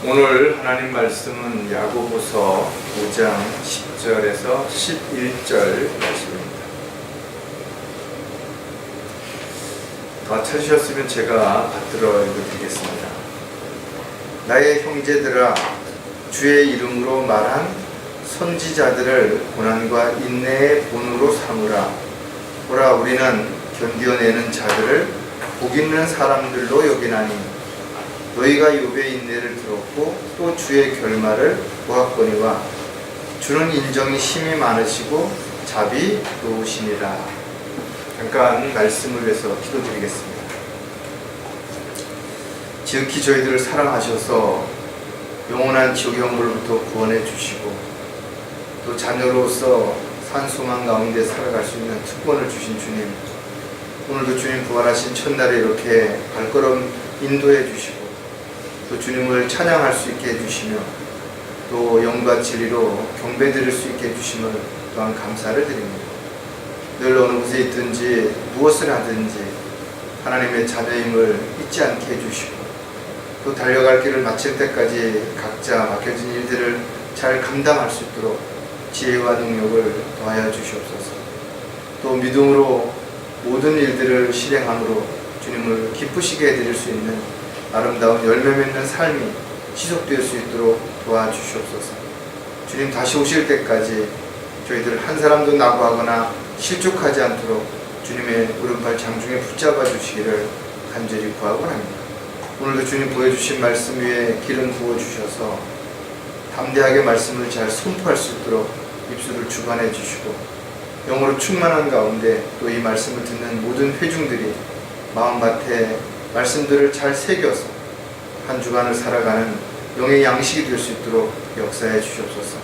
오늘 하나님 말씀은 야고보서 5장 10절에서 11절 말씀입니다. 다 찾으셨으면 제가 받들어 읽어드리겠습니다. 나의 형제들아, 주의 이름으로 말한 선지자들을 고난과 인내의 본으로 삼으라. 보라, 우리는 견뎌내는 자들을 복 있는 사람들로 여기나니 너희가 욥의 인내를 들었고 또 주의 결말을 보았거니와 주는 인정이 심히 많으시고 자비 좋으시니라. 잠깐 말씀을 위해서 기도드리겠습니다. 지극히 저희들을 사랑하셔서 영원한 지옥의 형벌로부터 구원해 주시고 또 자녀로서 산소망 가운데 살아갈 수 있는 특권을 주신 주님, 오늘도 주님 부활하신 첫날에 이렇게 발걸음 인도해 주시고 또 주님을 찬양할 수 있게 해주시며 또 영과 진리로 경배드릴 수 있게 해주심을 또한 감사를 드립니다. 늘 어느 곳에 있든지 무엇을 하든지 하나님의 자녀임을 잊지 않게 해주시고 또 달려갈 길을 마칠 때까지 각자 맡겨진 일들을 잘 감당할 수 있도록 지혜와 능력을 더하여 주시옵소서. 또 믿음으로 모든 일들을 실행함으로 주님을 기쁘시게 해드릴 수 있는 아름다운 열매 맺는 삶이 지속될 수 있도록 도와주시옵소서. 주님 다시 오실 때까지 저희들 한 사람도 낙오하거나 실족하지 않도록 주님의 오른발 장중에 붙잡아 주시기를 간절히 구하고 합니다. 오늘도 주님 보여주신 말씀 위에 기름 부어주셔서 담대하게 말씀을 잘 선포할 수 있도록 입술을 주관해 주시고 영으로 충만한 가운데 또 이 말씀을 듣는 모든 회중들이 마음밭에 말씀들을 잘 새겨서 한 주간을 살아가는 영의 양식이 될 수 있도록 역사해 주시옵소서.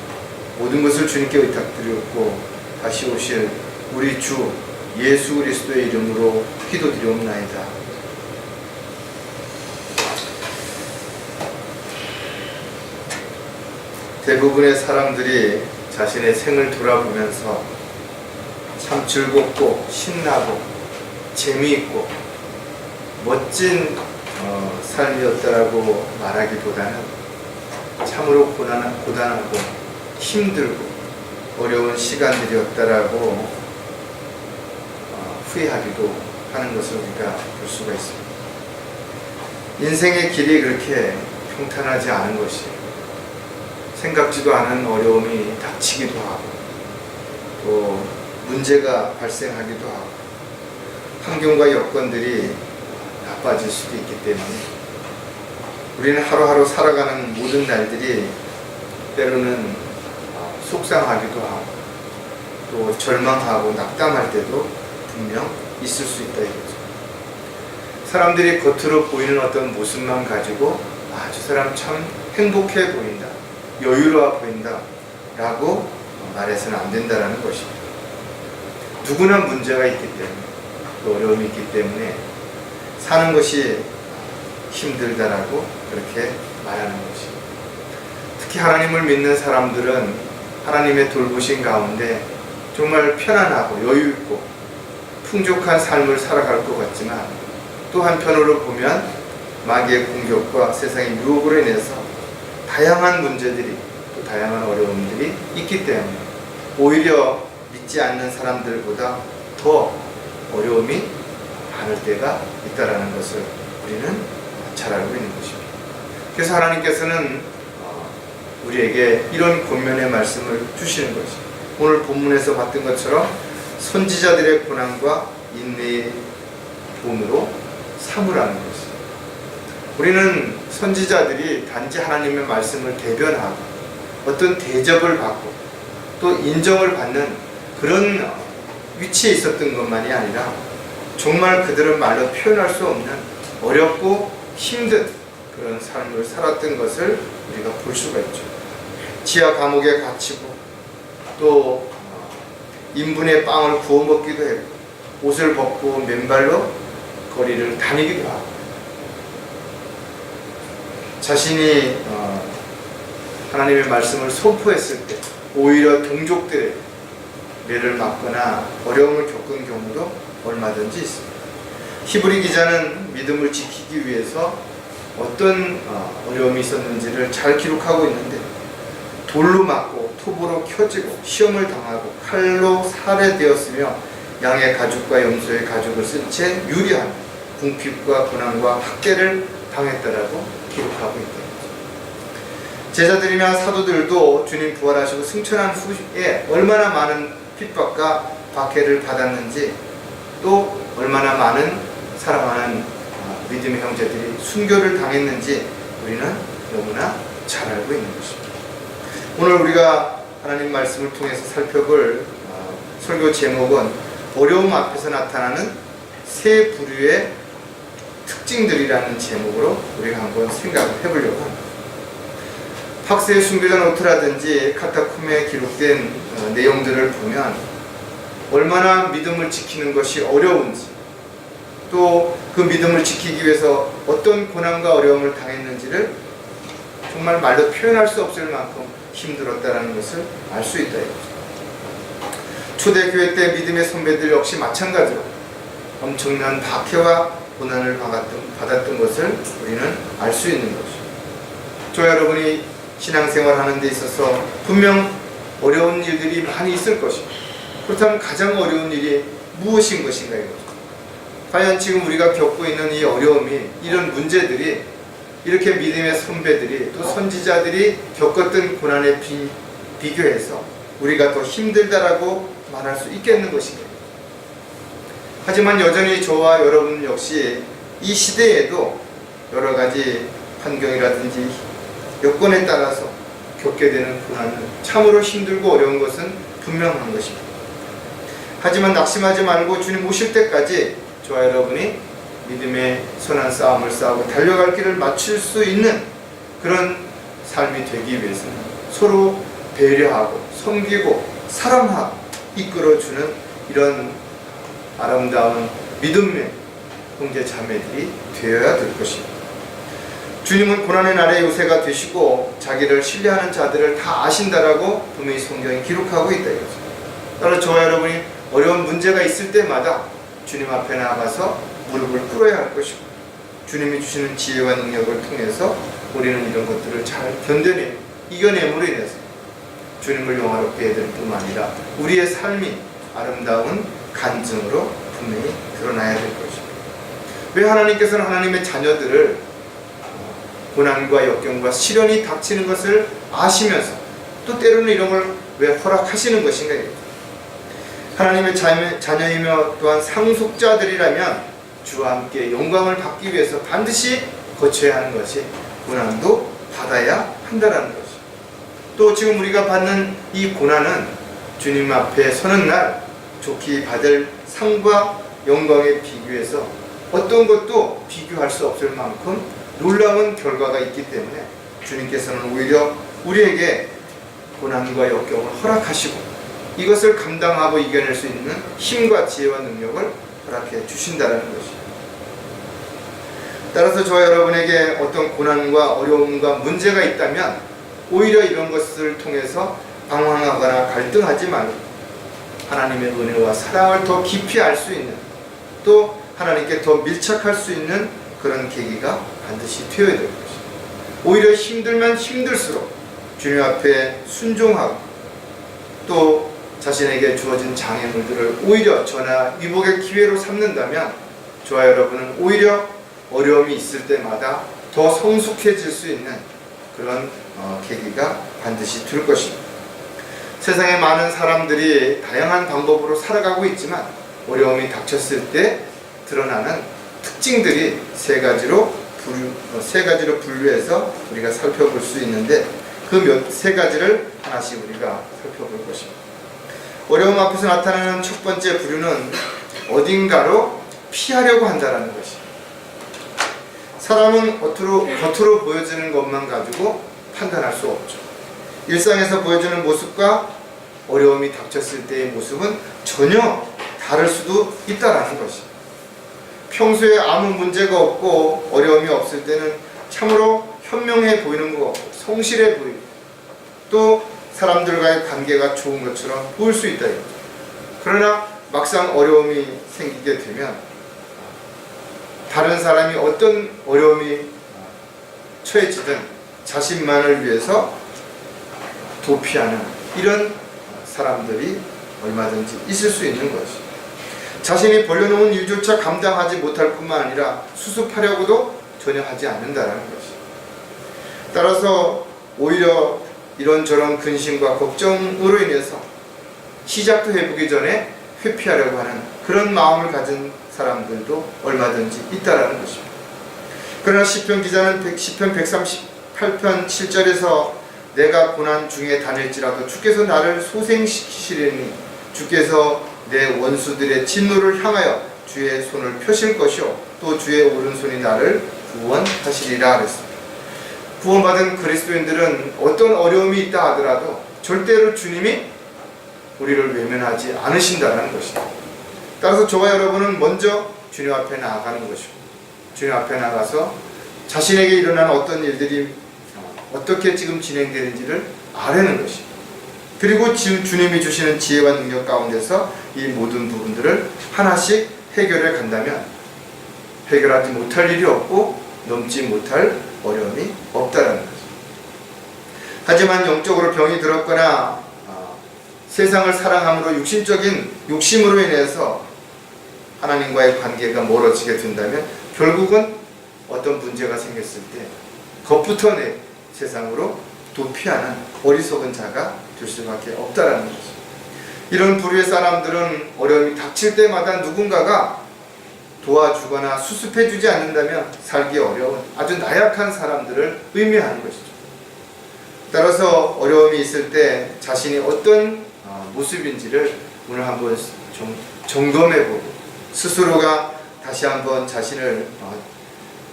모든 것을 주님께 의탁드리옵고 다시 오실 우리 주 예수 그리스도의 이름으로 기도드리옵나이다. 대부분의 사람들이 자신의 생을 돌아보면서 참 즐겁고 신나고 재미있고 멋진 삶이었다라고 말하기보다는 참으로 고단하고 힘들고 어려운 시간들이었다라고 후회하기도 하는 것을 우리가 볼 수가 있습니다. 인생의 길이 그렇게 평탄하지 않은 것이 생각지도 않은 어려움이 닥치기도 하고 또 문제가 발생하기도 하고 환경과 여건들이 나빠질 수도 있기 때문에 우리는 하루하루 살아가는 모든 날들이 때로는 속상하기도 하고 또 절망하고 낙담할 때도 분명 있을 수 있다 이거죠. 사람들이 겉으로 보이는 어떤 모습만 가지고 저 사람 참 행복해 보인다, 여유로워 보인다 라고 말해서는 안 된다는 것입니다. 누구나 문제가 있기 때문에 또 어려움이 있기 때문에 사는 것이 힘들다라고 그렇게 말하는 것입니다. 특히 하나님을 믿는 사람들은 하나님의 돌보신 가운데 정말 편안하고 여유있고 풍족한 삶을 살아갈 것 같지만 또 한편으로 보면 마귀의 공격과 세상의 유혹으로 인해서 다양한 문제들이 또 다양한 어려움들이 있기 때문에 오히려 믿지 않는 사람들보다 더 어려움이 많을 때가 있다는 것을 우리는 잘 알고 있는 것입니다. 그래서 하나님께서는 우리에게 이런 권면의 말씀을 주시는 것이 오늘 본문에서 봤던 것처럼 선지자들의 고난과 인내의 본으로 삼으라는 것입니다. 우리는 선지자들이 단지 하나님의 말씀을 대변하고 어떤 대접을 받고 또 인정을 받는 그런 위치에 있었던 것만이 아니라 정말 그들은 말로 표현할 수 없는 어렵고 힘든 그런 삶을 살았던 것을 우리가 볼 수가 있죠. 지하 감옥에 갇히고 또 인분의 빵을 구워 먹기도 했고 옷을 벗고 맨발로 거리를 다니기도 하고 자신이 하나님의 말씀을 선포했을 때 오히려 동족들의 매를 맞거나 어려움을 겪은 경우도 얼마든지 있습니다. 히브리 기자는 믿음을 지키기 위해서 어떤 어려움이 있었는지를 잘 기록하고 있는데, 돌로 맞고 톱으로 켜지고 시험을 당하고 칼로 살해되었으며 양의 가죽과 염소의 가죽을 쓴 채 유리한 궁핍과 고난과 학대를 당했다라고 기록하고 있다. 제자들이나 사도들도 주님 부활하시고 승천한 후에 얼마나 많은 핍박과 박해를 받았는지, 또 얼마나 많은 사랑하는 믿음의 형제들이 순교를 당했는지 우리는 너무나 잘 알고 있는 것입니다. 오늘 우리가 하나님 말씀을 통해서 살펴볼 설교 제목은 어려움 앞에서 나타나는 세 부류의 특징들이라는 제목으로 우리가 한번 생각을 해보려고 합니다. 학세의 순교자 노트라든지 카타콤에 기록된 내용들을 보면 얼마나 믿음을 지키는 것이 어려운지, 또 그 믿음을 지키기 위해서 어떤 고난과 어려움을 당했는지를 정말 말로 표현할 수 없을 만큼 힘들었다는 것을 알 수 있다. 초대교회 때 믿음의 선배들 역시 마찬가지로 엄청난 박해와 고난을 받았던 것을 우리는 알 수 있는 것이죠. 저 여러분이 신앙생활 하는 데 있어서 분명 어려운 일들이 많이 있을 것입니다. 그렇다면 가장 어려운 일이 무엇인 것인가 이거죠. 과연 지금 우리가 겪고 있는 이 어려움이, 이런 문제들이 이렇게 믿음의 선배들이 또 선지자들이 겪었던 고난에 비교해서 우리가 더 힘들다라고 말할 수 있겠는 것인가. 하지만 여전히 저와 여러분 역시 이 시대에도 여러 가지 환경이라든지 여건에 따라서 겪게 되는 고난은 참으로 힘들고 어려운 것은 분명한 것입니다. 하지만 낙심하지 말고 주님 오실 때까지 저와 여러분이 믿음의 선한 싸움을 싸우고 달려갈 길을 맞출 수 있는 그런 삶이 되기 위해서는 서로 배려하고 섬기고 사랑하고 이끌어주는 이런 아름다운 믿음의 형제 자매들이 되어야 될 것입니다. 주님은 고난의 날에 요새가 되시고 자기를 신뢰하는 자들을 다 아신다라고 분명히 성경이 기록하고 있다 이거죠. 따라 저와 여러분이 어려운 문제가 있을 때마다 주님 앞에 나가서 무릎을 꿇어야 할 것이고, 주님이 주시는 지혜와 능력을 통해서 우리는 이런 것들을 잘 이겨냄으로 인해서 주님을 영화롭게 해드릴 뿐만 아니라 우리의 삶이 아름다운 간증으로 분명히 드러나야 될 것입니다. 왜 하나님께서는 하나님의 자녀들을 고난과 역경과 시련이 닥치는 것을 아시면서 또 때로는 이런 걸 왜 허락하시는 것인가? 하나님의 자녀이며 또한 상속자들이라면 주와 함께 영광을 받기 위해서 반드시 거쳐야 하는 것이 고난도 받아야 한다는 것이. 또 지금 우리가 받는 이 고난은 주님 앞에 서는 날 좋게 받을 상과 영광에 비교해서 어떤 것도 비교할 수 없을 만큼 놀라운 결과가 있기 때문에 주님께서는 오히려 우리에게 고난과 역경을 허락하시고 이것을 감당하고 이겨낼 수 있는 힘과 지혜와 능력을 허락해 주신다는 것입니다. 따라서 저와 여러분에게 어떤 고난과 어려움과 문제가 있다면 오히려 이런 것을 통해서 방황하거나 갈등하지 말고 하나님의 은혜와 사랑을 더 깊이 알 수 있는, 또 하나님께 더 밀착할 수 있는 그런 계기가 반드시 되어야 될 것입니다. 오히려 힘들면 힘들수록 주님 앞에 순종하고 또 자신에게 주어진 장애물들을 오히려 전화 위복의 기회로 삼는다면 저와 여러분은 오히려 어려움이 있을 때마다 더 성숙해질 수 있는 그런 계기가 반드시 될 것입니다. 세상에 많은 사람들이 다양한 방법으로 살아가고 있지만 어려움이 닥쳤을 때 드러나는 특징들이 세 가지로 분류해서 우리가 살펴볼 수 있는데 그 세 가지를 하나씩 우리가 살펴볼 것입니다. 어려움 앞에서 나타나는 첫 번째 부류는 어딘가로 피하려고 한다는 것입니다. 사람은 겉으로 보여지는 것만 가지고 판단할 수 없죠. 일상에서 보여주는 모습과 어려움이 닥쳤을 때의 모습은 전혀 다를 수도 있다는 것입니다. 평소에 아무 문제가 없고 어려움이 없을 때는 참으로 현명해 보이는 것 같고 성실해 보이고 또 사람들과의 관계가 좋은 것처럼 보일 수 있다. 그러나 막상 어려움이 생기게 되면 다른 사람이 어떤 어려움이 처해지든 자신만을 위해서 도피하는 이런 사람들이 얼마든지 있을 수 있는 것이, 자신이 벌려놓은 일조차 감당하지 못할 뿐만 아니라 수습하려고도 전혀 하지 않는다는 것이. 따라서 오히려 이런저런 근심과 걱정으로 인해서 시작도 해보기 전에 회피하려고 하는 그런 마음을 가진 사람들도 얼마든지 있다라는 것입니다. 그러나 시편 기자는 시편 138편 7절에서 내가 고난 중에 다닐지라도 주께서 나를 소생시키시리니 주께서 내 원수들의 진노를 향하여 주의 손을 펴실 것이요 또 주의 오른손이 나를 구원하시리라 그랬습니다. 구원받은 그리스도인들은 어떤 어려움이 있다 하더라도 절대로 주님이 우리를 외면하지 않으신다는 것입니다. 따라서 저와 여러분은 먼저 주님 앞에 나아가는 것이고, 주님 앞에 나가서 자신에게 일어난 어떤 일들이 어떻게 지금 진행되는지를 아려는 것입니다. 그리고 주님이 주시는 지혜와 능력 가운데서 이 모든 부분들을 하나씩 해결해 간다면 해결하지 못할 일이 없고 넘지 못할 어려움이 없다라는 거죠. 하지만 영적으로 병이 들었거나 세상을 사랑함으로 육신적인 욕심으로 인해서 하나님과의 관계가 멀어지게 된다면 결국은 어떤 문제가 생겼을 때 겁부터 내 세상으로 도피하는 어리석은 자가 될 수밖에 없다라는 거죠. 이런 부류의 사람들은 어려움이 닥칠 때마다 누군가가 도와주거나 수습해주지 않는다면 살기 어려운 아주 나약한 사람들을 의미하는 것이죠. 따라서 어려움이 있을 때 자신이 어떤 모습인지를 오늘 한번 좀 점검해보고 스스로가 다시 한번 자신을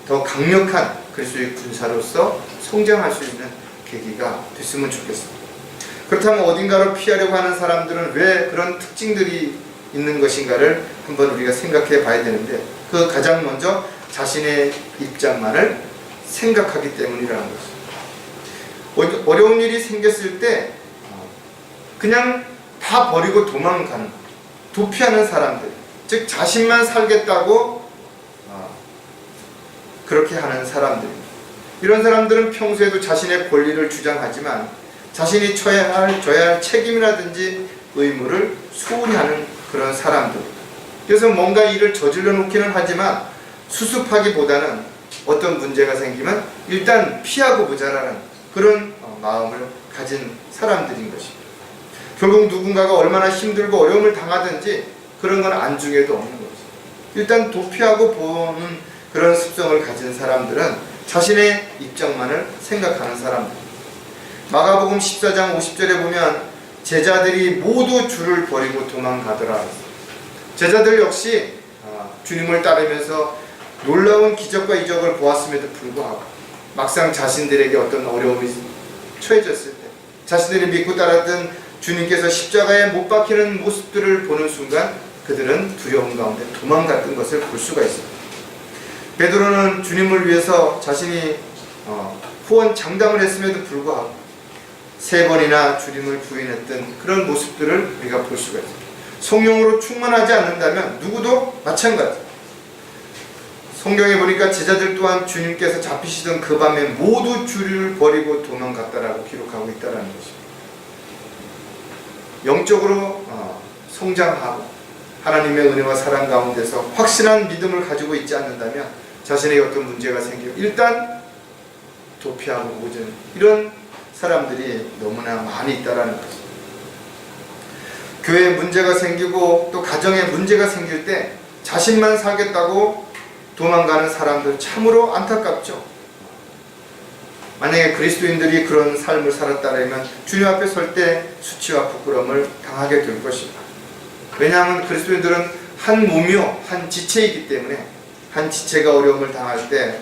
더 강력한 그리스도의 군사로서 성장할 수 있는 계기가 됐으면 좋겠습니다. 그렇다면 어딘가로 피하려고 하는 사람들은 왜 그런 특징들이 있는 것인가를 한번 우리가 생각해 봐야 되는데, 그 가장 먼저 자신의 입장만을 생각하기 때문이라는 것입니다. 어려운 일이 생겼을 때 그냥 다 버리고 도망가는, 도피하는 사람들, 즉 자신만 살겠다고 그렇게 하는 사람들입니다. 이런 사람들은 평소에도 자신의 권리를 주장하지만 자신이 져야 할 책임이라든지 의무를 소홀히 하는 그런 사람들입니다. 그래서 뭔가 일을 저질러 놓기는 하지만 수습하기보다는 어떤 문제가 생기면 일단 피하고 보자라는 그런 마음을 가진 사람들인 것입니다. 결국 누군가가 얼마나 힘들고 어려움을 당하든지 그런 건 안중에도 없는 거죠. 일단 도피하고 보는 그런 습성을 가진 사람들은 자신의 입장만을 생각하는 사람들. 마가복음 14장 50절에 보면 제자들이 모두 주를 버리고 도망가더라. 제자들 역시 주님을 따르면서 놀라운 기적과 이적을 보았음에도 불구하고 막상 자신들에게 어떤 어려움이 처해졌을 때 자신들이 믿고 따랐던 주님께서 십자가에 못 박히는 모습들을 보는 순간 그들은 두려움 가운데 도망갔던 것을 볼 수가 있습니다. 베드로는 주님을 위해서 자신이 후원 장담을 했음에도 불구하고 3번이나 주님을 부인했던 그런 모습들을 우리가 볼 수가 있습니다. 성령으로 충만하지 않는다면 누구도 마찬가지. 성경에 보니까 제자들 또한 주님께서 잡히시던 그 밤에 모두 주를 버리고 도망갔다라고 기록하고 있다는 것입니다. 영적으로 성장하고 하나님의 은혜와 사랑 가운데서 확실한 믿음을 가지고 있지 않는다면 자신에게 어떤 문제가 생기면 일단 도피하고 보는 이런 사람들이 너무나 많이 있다는 것입니다. 교회에 문제가 생기고 또 가정에 문제가 생길 때 자신만 살겠다고 도망가는 사람들 참으로 안타깝죠. 만약에 그리스도인들이 그런 삶을 살았다면 주님 앞에 설 때 수치와 부끄러움을 당하게 될 것입니다. 왜냐하면 그리스도인들은 한 몸이요 한 지체이기 때문에 한 지체가 어려움을 당할 때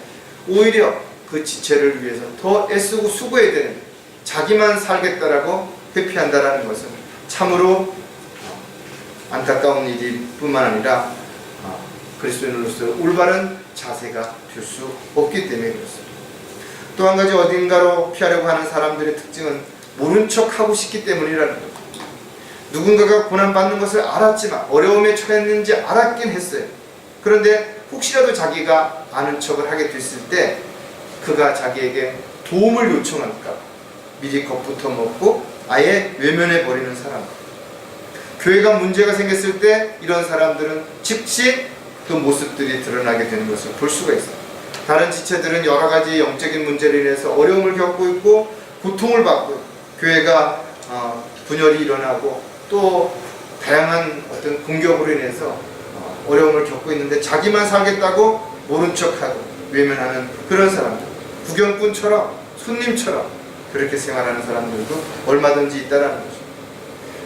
오히려 그 지체를 위해서 더 애쓰고 수고해야 되는, 자기만 살겠다라고 회피한다라는 것은 참으로 안타까운 일일 뿐만 아니라 그리스도인으로서 올바른 자세가 될 수 없기 때문에 그렇습니다. 또 한 가지 어딘가로 피하려고 하는 사람들의 특징은 모른 척하고 싶기 때문이라는 겁니다. 누군가가 고난받는 것을 알았지만 어려움에 처했는지 알았긴 했어요. 그런데 혹시라도 자기가 아는 척을 하게 됐을 때 그가 자기에게 도움을 요청할까 미리 겁부터 먹고 아예 외면해 버리는 사람. 교회가 문제가 생겼을 때 이런 사람들은 즉시 그 모습들이 드러나게 되는 것을 볼 수가 있습니다. 다른 지체들은 여러 가지 영적인 문제로 인해서 어려움을 겪고 있고 고통을 받고 있고, 교회가 분열이 일어나고 또 다양한 어떤 공격으로 인해서 어려움을 겪고 있는데 자기만 살겠다고 모른 척하고 외면하는 그런 사람들, 구경꾼처럼 손님처럼 그렇게 생활하는 사람들도 얼마든지 있다라는 거죠.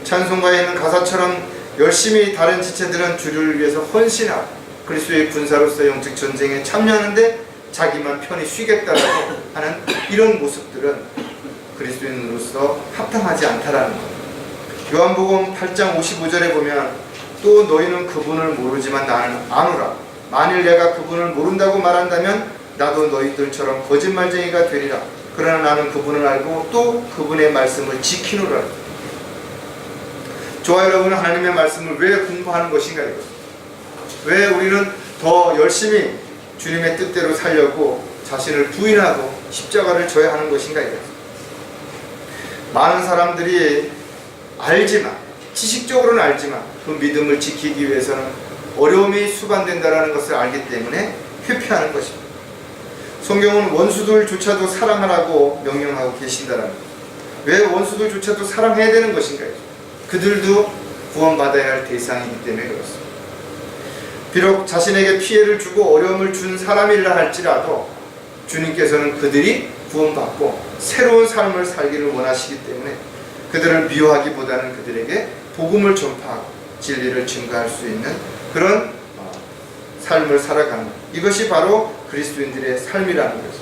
찬송가에 있는 가사처럼 열심히 다른 지체들은 주를 위해서 헌신하고 그리스도의 군사로서 영적 전쟁에 참여하는데 자기만 편히 쉬겠다라고 하는 이런 모습들은 그리스도인으로서 합당하지 않다라는 것. 요한복음 8장 55절에 보면 또 너희는 그분을 모르지만 나는 아노라. 만일 내가 그분을 모른다고 말한다면 나도 너희들처럼 거짓말쟁이가 되리라. 그러나 나는 그분을 알고 또 그분의 말씀을 지키노라. 저와 여러분은 하나님의 말씀을 왜 공부하는 것인가 이거. 왜 우리는 더 열심히 주님의 뜻대로 살려고 자신을 부인하고 십자가를 져야 하는 것인가 이거. 많은 사람들이 알지만, 지식적으로는 알지만 그 믿음을 지키기 위해서는 어려움이 수반된다는 것을 알기 때문에 회피하는 것입니다. 성경은 원수들조차도 사랑하라고 명령하고 계신다는 것. 왜 원수들조차도 사랑해야 되는 것인가요? 그들도 구원받아야 할 대상이기 때문에 그렇습니다. 비록 자신에게 피해를 주고 어려움을 준 사람이라 할지라도 주님께서는 그들이 구원받고 새로운 삶을 살기를 원하시기 때문에 그들을 미워하기보다는 그들에게 복음을 전파하고 진리를 증거할 수 있는 그런 삶을 살아가는 것. 이것이 바로 그리스도인들의 삶이라는 거죠.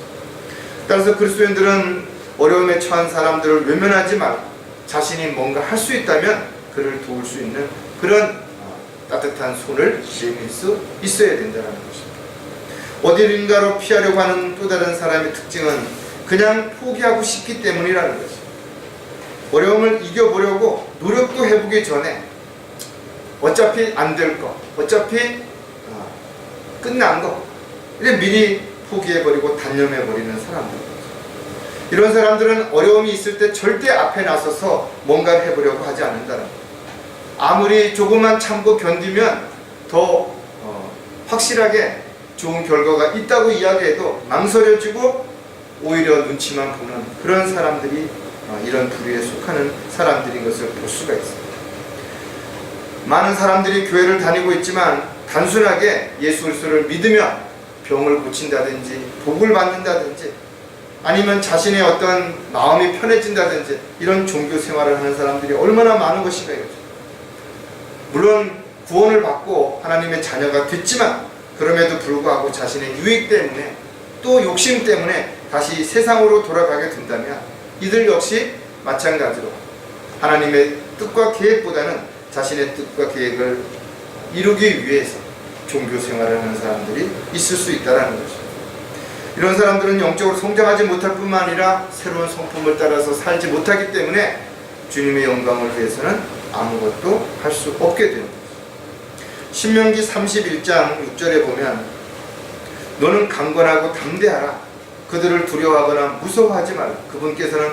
따라서 그리스도인들은 어려움에 처한 사람들을 외면하지 말고 자신이 뭔가 할 수 있다면 그를 도울 수 있는 그런 따뜻한 손을 내밀 수 있어야 된다는 것입니다. 어디인가로 피하려고 하는 또 다른 사람의 특징은 그냥 포기하고 싶기 때문이라는 것입니다. 어려움을 이겨보려고 노력도 해보기 전에 어차피 안 될 거, 어차피 끝난 거 이렇게 미리 포기해버리고 단념해버리는 사람들. 이런 사람들은 어려움이 있을 때 절대 앞에 나서서 뭔가를 해보려고 하지 않는다는 거예요. 아무리 조금만 참고 견디면 더 확실하게 좋은 결과가 있다고 이야기해도 망설여지고 오히려 눈치만 보는 그런 사람들이 이런 부류에 속하는 사람들인 것을 볼 수가 있습니다. 많은 사람들이 교회를 다니고 있지만 단순하게 예수 그리스도를 믿으면 병을 고친다든지 복을 받는다든지 아니면 자신의 어떤 마음이 편해진다든지 이런 종교 생활을 하는 사람들이 얼마나 많은 것인가 이거죠. 물론 구원을 받고 하나님의 자녀가 됐지만 그럼에도 불구하고 자신의 유익 때문에 또 욕심 때문에 다시 세상으로 돌아가게 된다면 이들 역시 마찬가지로 하나님의 뜻과 계획보다는 자신의 뜻과 계획을 이루기 위해서 종교 생활을 하는 사람들이 있을 수 있다는 것입니다. 이런 사람들은 영적으로 성장하지 못할 뿐만 아니라 새로운 성품을 따라서 살지 못하기 때문에 주님의 영광을 위해서는 아무것도 할 수 없게 되는 것입니다. 신명기 31장 6절에 보면 너는 강건하고 담대하라. 그들을 두려워하거나 무서워하지 말라. 그분께서는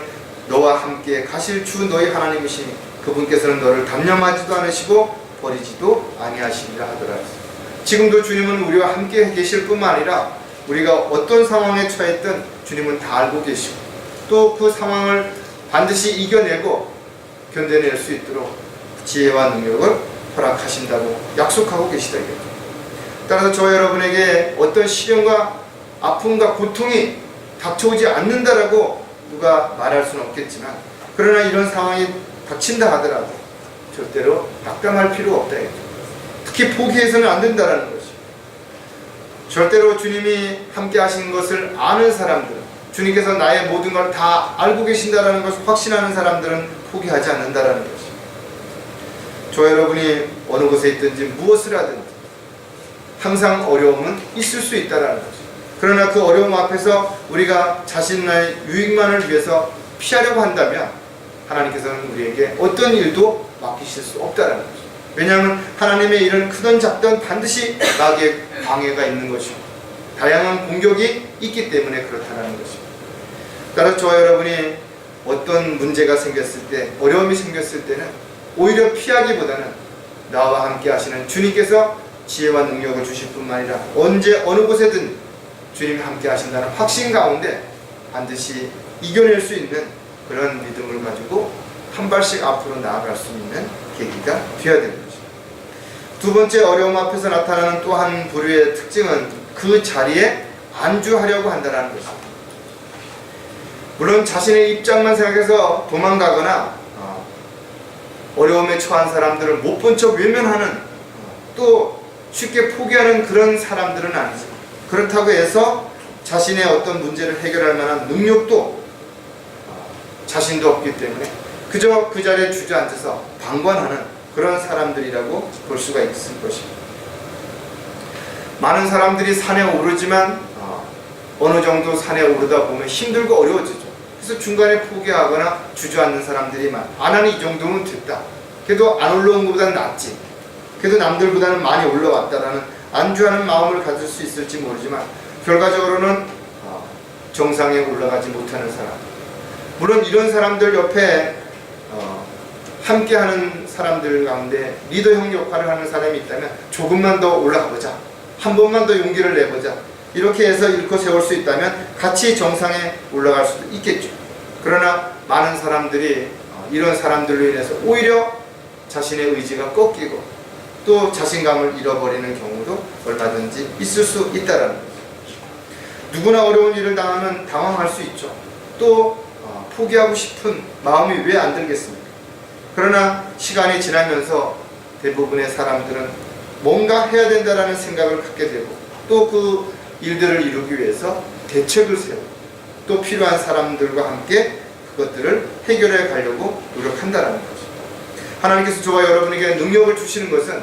너와 함께 가실 주 너희 하나님이시니 그분께서는 너를 담념하지도 않으시고 버리지도 아니하시리라 하더라. 지금도 주님은 우리와 함께 계실 뿐만 아니라 우리가 어떤 상황에 처했든 주님은 다 알고 계시고 또 그 상황을 반드시 이겨내고 견뎌낼 수 있도록 지혜와 능력을 허락하신다고 약속하고 계시다. 따라서 저와 여러분에게 어떤 시련과 아픔과 고통이 닥쳐오지 않는다라고 누가 말할 수는 없겠지만 그러나 이런 상황이 닥친다 하더라도 절대로 낙담할 필요가 없다. 특히 포기해서는 안 된다는 것이. 절대로 주님이 함께 하신 것을 아는 사람들, 주님께서 나의 모든 걸 다 알고 계신다는 것을 확신하는 사람들은 포기하지 않는다는 것이. 저 여러분이 어느 곳에 있든지 무엇을 하든지 항상 어려움은 있을 수 있다는 것이. 그러나 그 어려움 앞에서 우리가 자신의 유익만을 위해서 피하려고 한다면 하나님께서는 우리에게 어떤 일도 맡기실 수 없다는 것이죠. 왜냐하면 하나님의 일은 크든 작든 반드시 나에게 방해가 있는 것이고 다양한 공격이 있기 때문에 그렇다는 것입니다. 따라서 저와 여러분이 어떤 문제가 생겼을 때, 어려움이 생겼을 때는 오히려 피하기보다는 나와 함께 하시는 주님께서 지혜와 능력을 주실 뿐만 아니라 언제 어느 곳에든 주님이 함께 하신다는 확신 가운데 반드시 이겨낼 수 있는 그런 믿음을 가지고 한 발씩 앞으로 나아갈 수 있는 계기가 되어야 되는 것입니다. 두 번째, 어려움 앞에서 나타나는 또 한 부류의 특징은 그 자리에 안주하려고 한다는 것입니다. 물론 자신의 입장만 생각해서 도망가거나 어려움에 처한 사람들을 못 본 척 외면하는, 또 쉽게 포기하는 그런 사람들은 아니죠. 그렇다고 해서 자신의 어떤 문제를 해결할 만한 능력도 자신도 없기 때문에 그저 그 자리에 주저앉아서 방관하는 그런 사람들이라고 볼 수가 있을 것입니다. 많은 사람들이 산에 오르지만 어느 정도 산에 오르다 보면 힘들고 어려워지죠. 그래서 중간에 포기하거나 주저앉는 사람들이 안 하니 이 정도면 됐다, 그래도 안 올라온 것보다는 낫지, 그래도 남들보다는 많이 올라왔다라는 안주하는 마음을 가질 수 있을지 모르지만 결과적으로는 정상에 올라가지 못하는 사람, 물론 이런 사람들 옆에 함께하는 사람들 가운데 리더형 역할을 하는 사람이 있다면 조금만 더 올라가보자, 한 번만 더 용기를 내보자, 이렇게 해서 일으켜 세울 수 있다면 같이 정상에 올라갈 수도 있겠죠. 그러나 많은 사람들이 이런 사람들로 인해서 오히려 자신의 의지가 꺾이고 또 자신감을 잃어버리는 경우도 얼마든지 있을 수 있다는 거죠. 누구나 어려운 일을 당하면 당황할 수 있죠. 또 포기하고 싶은 마음이 왜 안 들겠습니까? 그러나 시간이 지나면서 대부분의 사람들은 뭔가 해야 된다라는 생각을 갖게 되고 또 그 일들을 이루기 위해서 대책을 세우고 또 필요한 사람들과 함께 그것들을 해결해 가려고 노력한다는 거죠. 하나님께서 저와 여러분에게 능력을 주시는 것은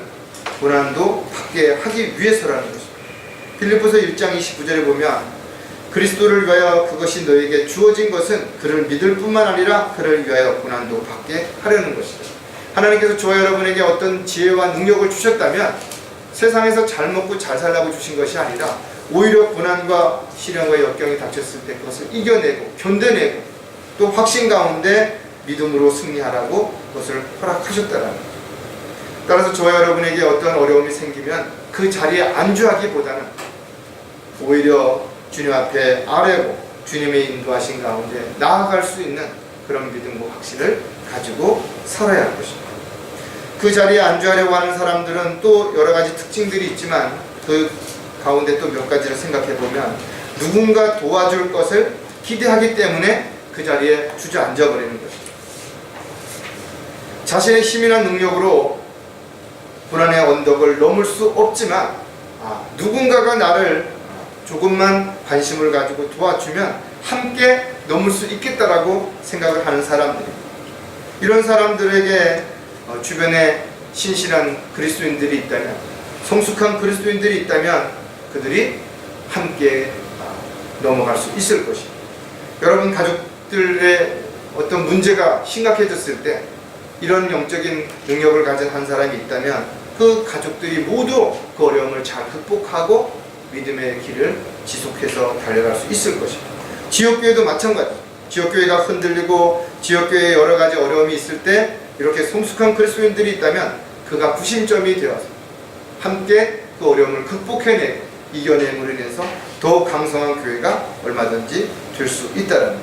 고난도 받게 하기 위해서라는 것입니다. 빌립보서 1장 29절에 보면 그리스도를 위하여 그것이 너에게 주어진 것은 그를 믿을 뿐만 아니라 그를 위하여 고난도 받게 하려는 것이다. 하나님께서 저와 여러분에게 어떤 지혜와 능력을 주셨다면 세상에서 잘 먹고 잘 살라고 주신 것이 아니라 오히려 고난과 시련과 역경이 닥쳤을 때 그것을 이겨내고 견뎌내고 또 확신 가운데 믿음으로 승리하라고 그것을 허락하셨다는 거예요. 따라서 저와 여러분에게 어떤 어려움이 생기면 그 자리에 안주하기보다는 오히려 주님 앞에 아뢰고 주님의 인도하신 가운데 나아갈 수 있는 그런 믿음과 확신을 가지고 살아야 할 것입니다. 그 자리에 안주하려고 하는 사람들은 또 여러 가지 특징들이 있지만 그 가운데 또 몇 가지를 생각해 보면 누군가 도와줄 것을 기대하기 때문에 그 자리에 주저앉아 버리는 것입니다. 자신의 힘이나 능력으로 고난의 언덕을 넘을 수 없지만 누군가가 나를 조금만 관심을 가지고 도와주면 함께 넘을 수 있겠다라고 생각을 하는 사람들입니다. 이런 사람들에게 주변에 신실한 그리스도인들이 있다면, 성숙한 그리스도인들이 있다면 그들이 함께 넘어갈 수 있을 것입니다. 여러분 가족들의 어떤 문제가 심각해졌을 때 이런 영적인 능력을 가진 한 사람이 있다면 그 가족들이 모두 그 어려움을 잘 극복하고 믿음의 길을 지속해서 달려갈 수 있을 것입니다. 지역교회도 마찬가지. 지역교회가 흔들리고 지역교회에 여러 가지 어려움이 있을 때 이렇게 성숙한 그리스도인들이 있다면 그가 구심점이 되어서 함께 그 어려움을 극복해내고 이겨냄으로 인해서 더 강성한 교회가 얼마든지 될 수 있다는 거죠.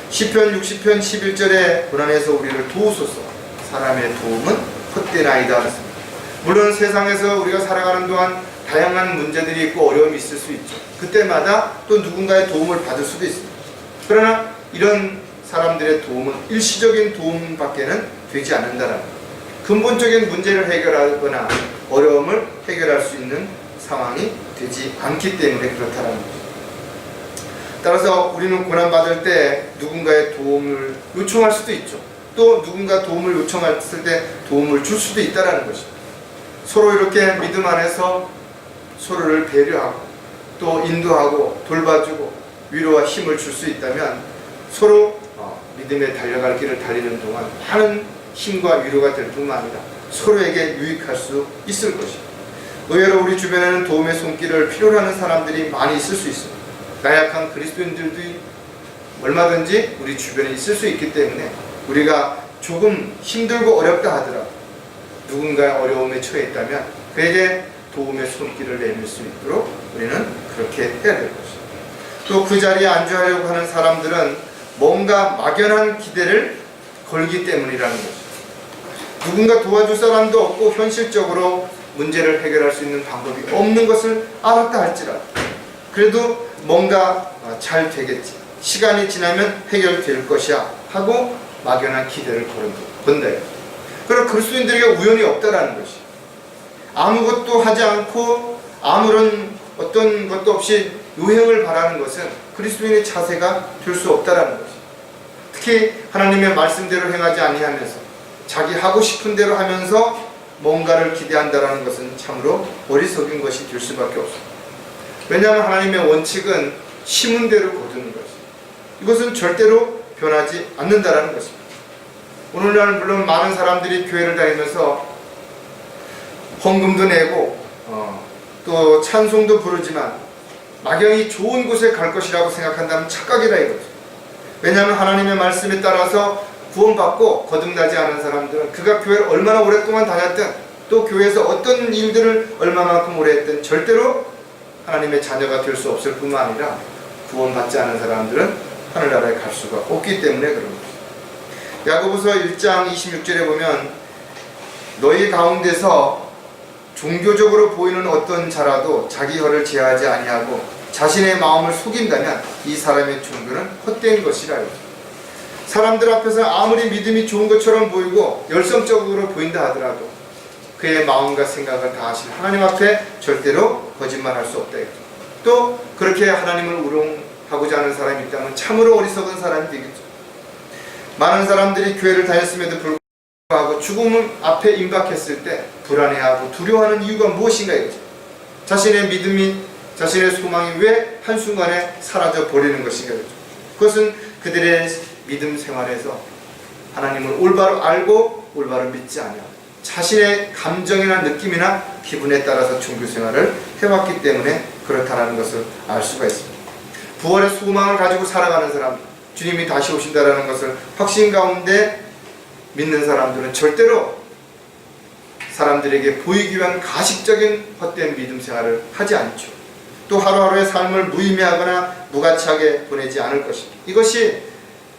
시편 60편 11절에 고난에서 우리를 도우소서, 사람의 도움은 헛되나이다 하셨습니다. 물론 세상에서 우리가 살아가는 동안 다양한 문제들이 있고 어려움이 있을 수 있죠. 그때마다 또 누군가의 도움을 받을 수도 있습니다. 그러나 이런 사람들의 도움은 일시적인 도움밖에는 되지 않는다는 거예요. 근본적인 문제를 해결하거나 어려움을 해결할 수 있는 상황이 되지 않기 때문에 그렇다는 거죠. 따라서 우리는 고난받을 때 누군가의 도움을 요청할 수도 있죠. 또 누군가 도움을 요청했을 때 도움을 줄 수도 있다는 것입니다. 서로 이렇게 믿음 안에서 서로를 배려하고 또 인도하고 돌봐주고 위로와 힘을 줄 수 있다면 서로 믿음에 달려갈 길을 달리는 동안 많은 힘과 위로가 될 뿐만 아니라 서로에게 유익할 수 있을 것입니다. 의외로 우리 주변에는 도움의 손길을 필요로 하는 사람들이 많이 있을 수 있습니다. 나약한 그리스도인들도 얼마든지 우리 주변에 있을 수 있기 때문에 우리가 조금 힘들고 어렵다 하더라도 누군가의 어려움에 처해 있다면 그에게 도움의 손길을 내밀 수 있도록 우리는 그렇게 해야 될 것입니다. 또 그 자리에 안주하려고 하는 사람들은 뭔가 막연한 기대를 걸기 때문이라는 것입니다. 누군가 도와줄 사람도 없고 현실적으로 문제를 해결할 수 있는 방법이 없는 것을 알았다 할지라도 그래도 뭔가 잘 되겠지, 시간이 지나면 해결될 것이야 하고 막연한 기대를 건다. 그럼 그리스도인들에게 우연이 없다라는 것이, 아무것도 하지 않고 아무런 어떤 것도 없이 요행을 바라는 것은 그리스도인의 자세가 될 수 없다라는 것이. 특히 하나님의 말씀대로 행하지 아니하면서 자기 하고 싶은 대로 하면서 뭔가를 기대한다라는 것은 참으로 어리석은 것이 될 수밖에 없습니다. 왜냐하면 하나님의 원칙은 심은 대로 거두는 것입니다. 이것은 절대로 변하지 않는다라는 것입니다. 오늘날 물론 많은 사람들이 교회를 다니면서 헌금도 내고 또 찬송도 부르지만 막연히 좋은 곳에 갈 것이라고 생각한다면 착각이라 이거죠. 왜냐하면 하나님의 말씀에 따라서 구원받고 거듭나지 않은 사람들은 그가 교회를 얼마나 오랫동안 다녔든 또 교회에서 어떤 일들을 얼마만큼 오래 했든 절대로 하나님의 자녀가 될 수 없을 뿐만 아니라 구원받지 않은 사람들은 하늘나라에 갈 수가 없기 때문에 그런 것입니다. 야고보서 1장 26절에 보면 너희 가운데서 종교적으로 보이는 어떤 자라도 자기 혀를 제하지 아니하고 자신의 마음을 속인다면 이 사람의 종교는 헛된 것이라. 사람들 앞에서 아무리 믿음이 좋은 것처럼 보이고 열성적으로 보인다 하더라도 그의 마음과 생각을 다하신 하나님 앞에 절대로 거짓말할 수 없다. 또 그렇게 하나님을 우롱하고자 하는 사람이 있다면 참으로 어리석은 사람이 되겠죠. 많은 사람들이 교회를 다녔음에도 불구하고 죽음 앞에 임박했을 때 불안해하고 두려워하는 이유가 무엇인가 이거죠. 자신의 믿음이, 자신의 소망이 왜 한순간에 사라져 버리는 것인가 이거죠. 그것은 그들의 믿음 생활에서 하나님을 올바로 알고 올바로 믿지 않아요. 자신의 감정이나 느낌이나 기분에 따라서 종교 생활을 해왔기 때문에 그렇다는 것을 알 수가 있습니다. 부활의 소망을 가지고 살아가는 사람, 주님이 다시 오신다는 것을 확신 가운데 믿는 사람들은 절대로 사람들에게 보이기 위한 가식적인 헛된 믿음 생활을 하지 않죠. 또 하루하루의 삶을 무의미하거나 무가치하게 보내지 않을 것입니다. 이것이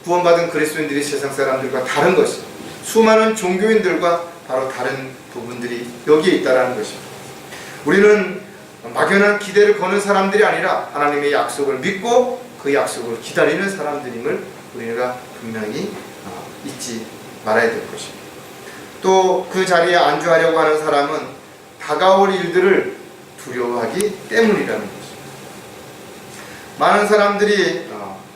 구원받은 그리스도인들이 세상 사람들과 다른 것입니다. 수많은 종교인들과 바로 다른 부분들이 여기에 있다는 것입니다. 우리는 막연한 기대를 거는 사람들이 아니라 하나님의 약속을 믿고 그 약속을 기다리는 사람들임을 우리가 분명히 잊지 말아야 될 것입니다. 또 그 자리에 안주하려고 하는 사람은 다가올 일들을 두려워하기 때문이라는 것입니다. 많은 사람들이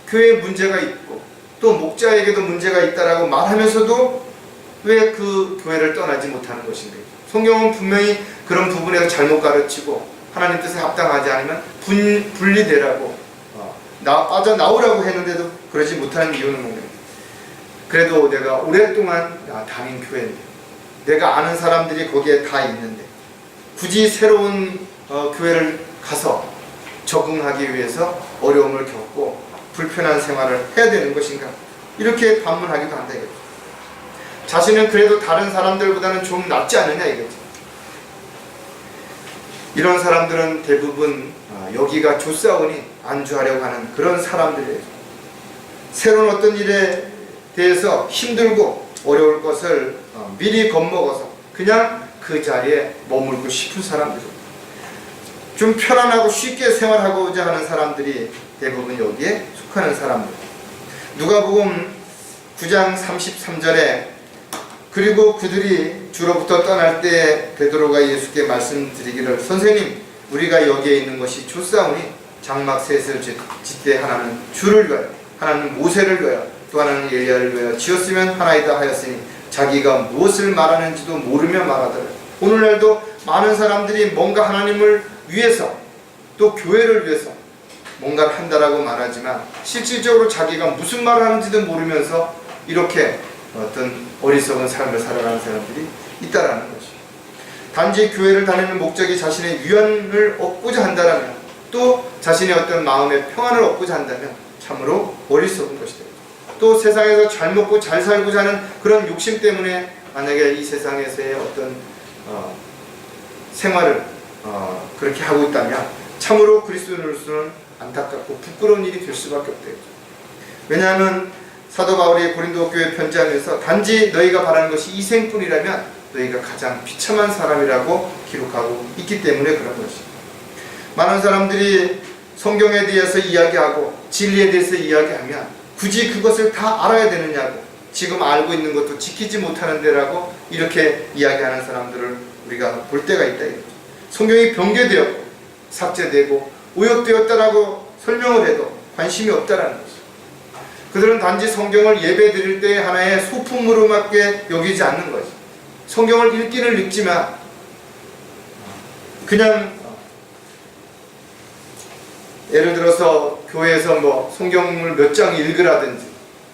교회에 문제가 있고 또 목자에게도 문제가 있다라고 말하면서도 왜 그 교회를 떠나지 못하는 것인가. 성경은 분명히 그런 부분에서 잘못 가르치고 하나님 뜻에 합당하지 않으면 분리되라고 빠져나오라고 했는데도 그러지 못하는 이유는 뭔가. 그래도 내가 오랫동안 다닌 교회인데 내가 아는 사람들이 거기에 다 있는데 굳이 새로운 교회를 가서 적응하기 위해서 어려움을 겪고 불편한 생활을 해야 되는 것인가, 이렇게 반문하기도 한다 이거죠. 자신은 그래도 다른 사람들보다는 좀 낫지 않느냐 이거죠. 이런 사람들은 대부분 여기가 좋사오니 안주하려고 하는 그런 사람들이에요. 새로운 어떤 일에 대해서 힘들고 어려울 것을 미리 겁먹어서 그냥 그 자리에 머물고 싶은 사람들이에요. 좀 편안하고 쉽게 생활하고자 하는 사람들이 대부분 여기에 속하는 사람들. 누가복음 9장 33절에 그리고 그들이 주로부터 떠날 때 베드로가 예수께 말씀드리기를 선생님 우리가 여기에 있는 것이 좋사오니 장막 셋을 짓되 하나는 주를 위하여 하나는 모세를 위하여 또 하나는 엘리야를 위하여 지었으면 하나이다 하였으니 자기가 무엇을 말하는지도 모르며 말하더라. 오늘날도 많은 사람들이 뭔가 하나님을 위해서 또 교회를 위해서 뭔가를 한다라고 말하지만 실질적으로 자기가 무슨 말을 하는지도 모르면서 이렇게 어떤 어리석은 삶을 살아가는 사람들이 있다라는 것입니다. 단지 교회를 다니는 목적이 자신의 위안을 얻고자 한다면, 또 자신의 어떤 마음의 평안을 얻고자 한다면 참으로 어리석은 것이다. 또 세상에서 잘 먹고 잘 살고자 하는 그런 욕심 때문에 만약에 이 세상에서의 어떤 생활을 그렇게 하고 있다면 참으로 그리스도인으로서는 안타깝고 부끄러운 일이 될 수밖에 없다. 왜냐하면 사도 바울이 고린도 교회에 편지하면서 단지 너희가 바라는 것이 이생뿐이라면 너희가 가장 비참한 사람이라고 기록하고 있기 때문에 그런 것입니다. 많은 사람들이 성경에 대해서 이야기하고 진리에 대해서 이야기하면 굳이 그것을 다 알아야 되느냐고, 지금 알고 있는 것도 지키지 못하는데라고 이렇게 이야기하는 사람들을 우리가 볼 때가 있다. 성경이 변개되었고 삭제되고 오역되었다라고 설명을 해도 관심이 없다라는 것이죠. 그들은 단지 성경을 예배 드릴 때 하나의 소품으로밖에 여기지 않는 것이죠. 성경을 읽기는 읽지만 그냥 예를 들어서 교회에서 뭐 성경을 몇 장 읽으라든지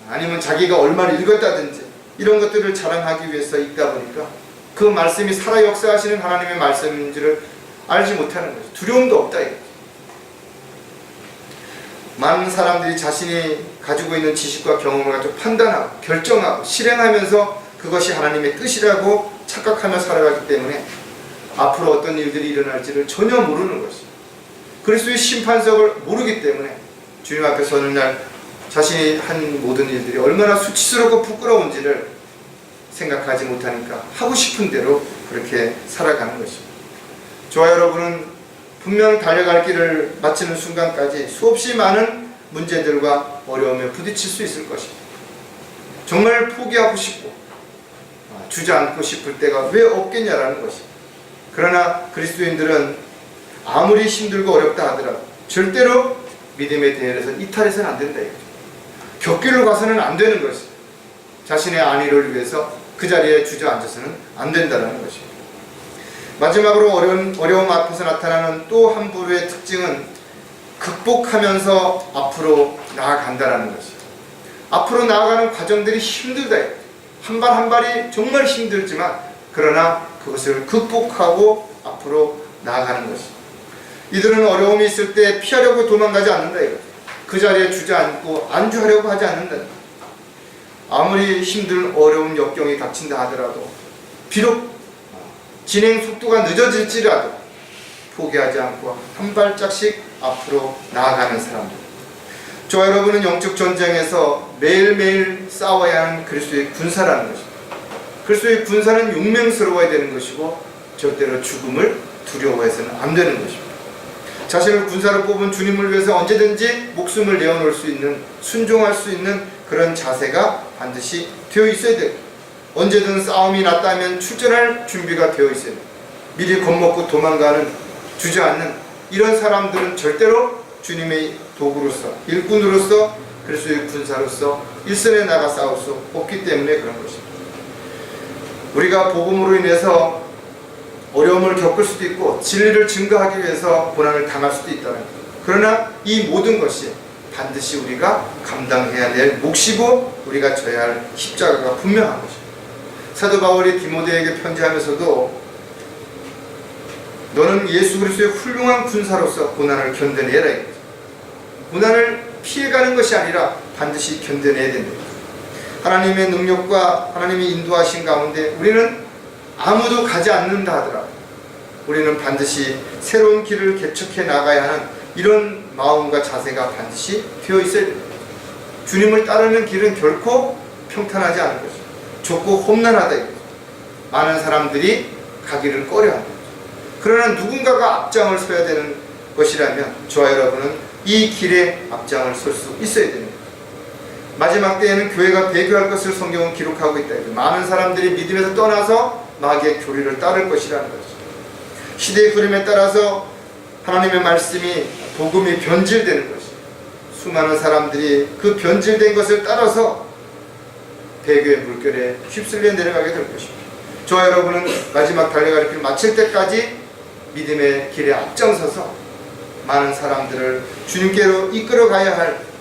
아니면 자기가 얼마를 읽었다든지 이런 것들을 자랑하기 위해서 읽다 보니까 그 말씀이 살아 역사하시는 하나님의 말씀인지를 알지 못하는 거죠. 두려움도 없다 이거죠. 많은 사람들이 자신이 가지고 있는 지식과 경험을 가지고 판단하고 결정하고 실행하면서 그것이 하나님의 뜻이라고 착각하며 살아가기 때문에 앞으로 어떤 일들이 일어날지를 전혀 모르는 것이죠. 그리스도의 심판석을 모르기 때문에 주님 앞에 서는 날 자신이 한 모든 일들이 얼마나 수치스럽고 부끄러운지를 생각하지 못하니까 하고 싶은 대로 그렇게 살아가는 것입니다. 저와 여러분은 분명 달려갈 길을 마치는 순간까지 수없이 많은 문제들과 어려움에 부딪힐 수 있을 것입니다. 정말 포기하고 싶고 주저앉고 싶을 때가 왜 없겠냐라는 것입니다. 그러나 그리스도인들은 아무리 힘들고 어렵다 하더라도 절대로 믿음의 대열에서 이탈해서는 안 된다. 곁길로 가서는 안 되는 것입니다. 자신의 안위를 위해서 그 자리에 주저앉아서는 안 된다는 것입니다. 마지막으로 어려움 앞에서 나타나는 또 한 부류의 특징은 극복하면서 앞으로 나아간다는 것입니다. 앞으로 나아가는 과정들이 힘들다. 한 발 한 발이 정말 힘들지만 그러나 그것을 극복하고 앞으로 나아가는 것입니다. 이들은 어려움이 있을 때 피하려고 도망가지 않는다 이거죠. 그 자리에 주저앉고 안주하려고 하지 않는다. 아무리 힘든 어려운 역경이 닥친다 하더라도 비록 진행 속도가 늦어질지라도 포기하지 않고 한 발짝씩 앞으로 나아가는 사람들. 저와 여러분은 영적 전쟁에서 매일매일 싸워야 하는 그리스도의 군사라는 것입니다. 그리스도의 군사는 용맹스러워야 되는 것이고 절대로 죽음을 두려워해서는 안 되는 것입니다. 자신을 군사로 뽑은 주님을 위해서 언제든지 목숨을 내어놓을 수 있는, 순종할 수 있는 그런 자세가 반드시 되어 있어야 돼요. 언제든 싸움이 났다면 출전할 준비가 되어 있어야 돼요. 미리 겁먹고 도망가는, 주저앉는 이런 사람들은 절대로 주님의 도구로서, 일꾼으로서, 그리스도의 군사로서 일선에 나가 싸울 수 없기 때문에 그런 것입니다. 우리가 복음으로 인해서 어려움을 겪을 수도 있고 진리를 증거하기 위해서 고난을 당할 수도 있다는 것. 그러나 이 모든 것이 반드시 우리가 감당해야 될 몫이고 우리가 져야 할 십자가가 분명한 것입니다. 사도 바울이 디모데에게 편지하면서도 너는 예수 그리스도의 훌륭한 군사로서 고난을 견뎌내라 이거죠. 고난을 피해가는 것이 아니라 반드시 견뎌내야 된다. 하나님의 능력과 하나님의 인도하신 가운데 우리는 아무도 가지 않는다 하더라도 우리는 반드시 새로운 길을 개척해 나가야 하는 이런 마음과 자세가 반드시 되어 있어야 됩니다. 주님을 따르는 길은 결코 평탄하지 않은 것이죠. 좁고 험난하다 이거죠. 많은 사람들이 가기를 꺼려합니다. 그러나 누군가가 앞장을 서야 되는 것이라면 저와 여러분은 이 길에 앞장을 설 수 있어야 됩니다. 마지막 때에는 교회가 배교할 것을 성경은 기록하고 있다. 많은 사람들이 믿음에서 떠나서 마귀의 교리를 따를 것이라는 것이죠. 시대의 흐름에 따라서 하나님의 말씀이, 복음이 변질되는 것이죠. 수많은 사람들이 그 변질된 것을 따라서 배교의 물결에 휩쓸려 내려가게 될 것입니다. 저와 여러분은 마지막 달려갈 길 마칠 때까지 믿음의 길에 앞장서서 많은 사람들을 주님께로 이끌어가야 할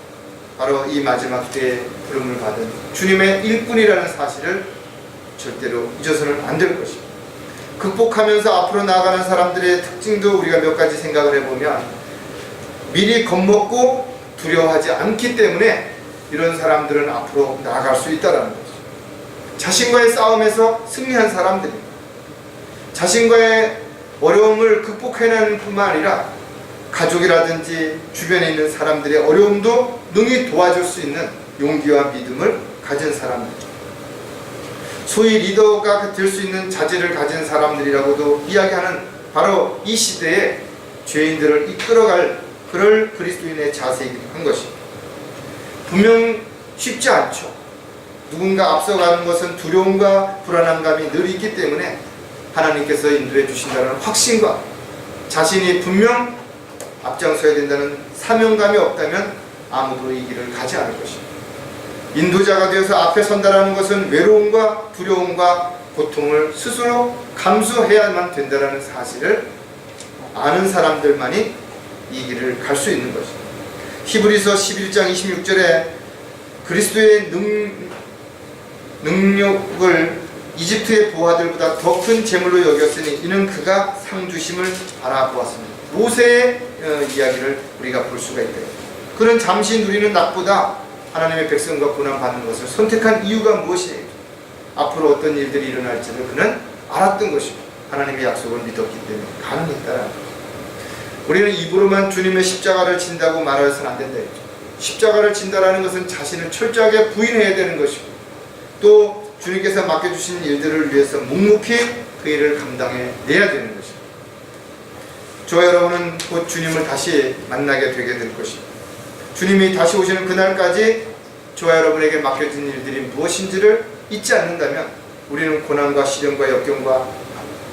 바로 이 마지막 때에 부름을 받은 주님의 일꾼이라는 사실을 절대로 잊어서는 안 될 것입니다. 극복하면서 앞으로 나아가는 사람들의 특징도 우리가 몇 가지 생각을 해보면, 미리 겁먹고 두려워하지 않기 때문에 이런 사람들은 앞으로 나아갈 수 있다는 거죠. 자신과의 싸움에서 승리한 사람들입니다. 자신과의 어려움을 극복해내는 뿐만 아니라 가족이라든지 주변에 있는 사람들의 어려움도 능히 도와줄 수 있는 용기와 믿음을 가진 사람들, 소위 리더가 될 수 있는 자질을 가진 사람들이라고도 이야기하는 바로 이 시대에 죄인들을 이끌어갈 그럴 그리스도인의 자세한 것입니다. 분명 쉽지 않죠. 누군가 앞서가는 것은 두려움과 불안함감이 늘 있기 때문에 하나님께서 인도해 주신다는 확신과 자신이 분명 앞장서야 된다는 사명감이 없다면 아무도 이 길을 가지 않을 것입니다. 인도자가 되어서 앞에 선다라는 것은 외로움과 두려움과 고통을 스스로 감수해야만 된다는 사실을 아는 사람들만이 이 길을 갈 수 있는 것입니다. 히브리서 11장 26절에 그리스도의 능력을 이집트의 보화들보다 더 큰 재물로 여겼으니 이는 그가 상 주심을 바라보았습니다. 모세의 이야기를 우리가 볼 수가 있다. 그는 잠시 누리는 낙보다 하나님의 백성과 고난받는 것을 선택한 이유가 무엇이에요? 앞으로 어떤 일들이 일어날지를 그는 알았던 것이고 하나님의 약속을 믿었기 때문에 가능했다라는 거죠. 우리는 입으로만 주님의 십자가를 진다고 말해서는 안 된다 했죠. 십자가를 진다라는 것은 자신을 철저하게 부인해야 되는 것이고, 또 주님께서 맡겨주신 일들을 위해서 묵묵히 그 일을 감당해 내야 되는 것입니다. 저와 여러분은 곧 주님을 다시 만나게 되게 될 것입니다. 주님이 다시 오시는 그날까지 저와 여러분에게 맡겨진 일들이 무엇인지를 잊지 않는다면 우리는 고난과 시련과 역경과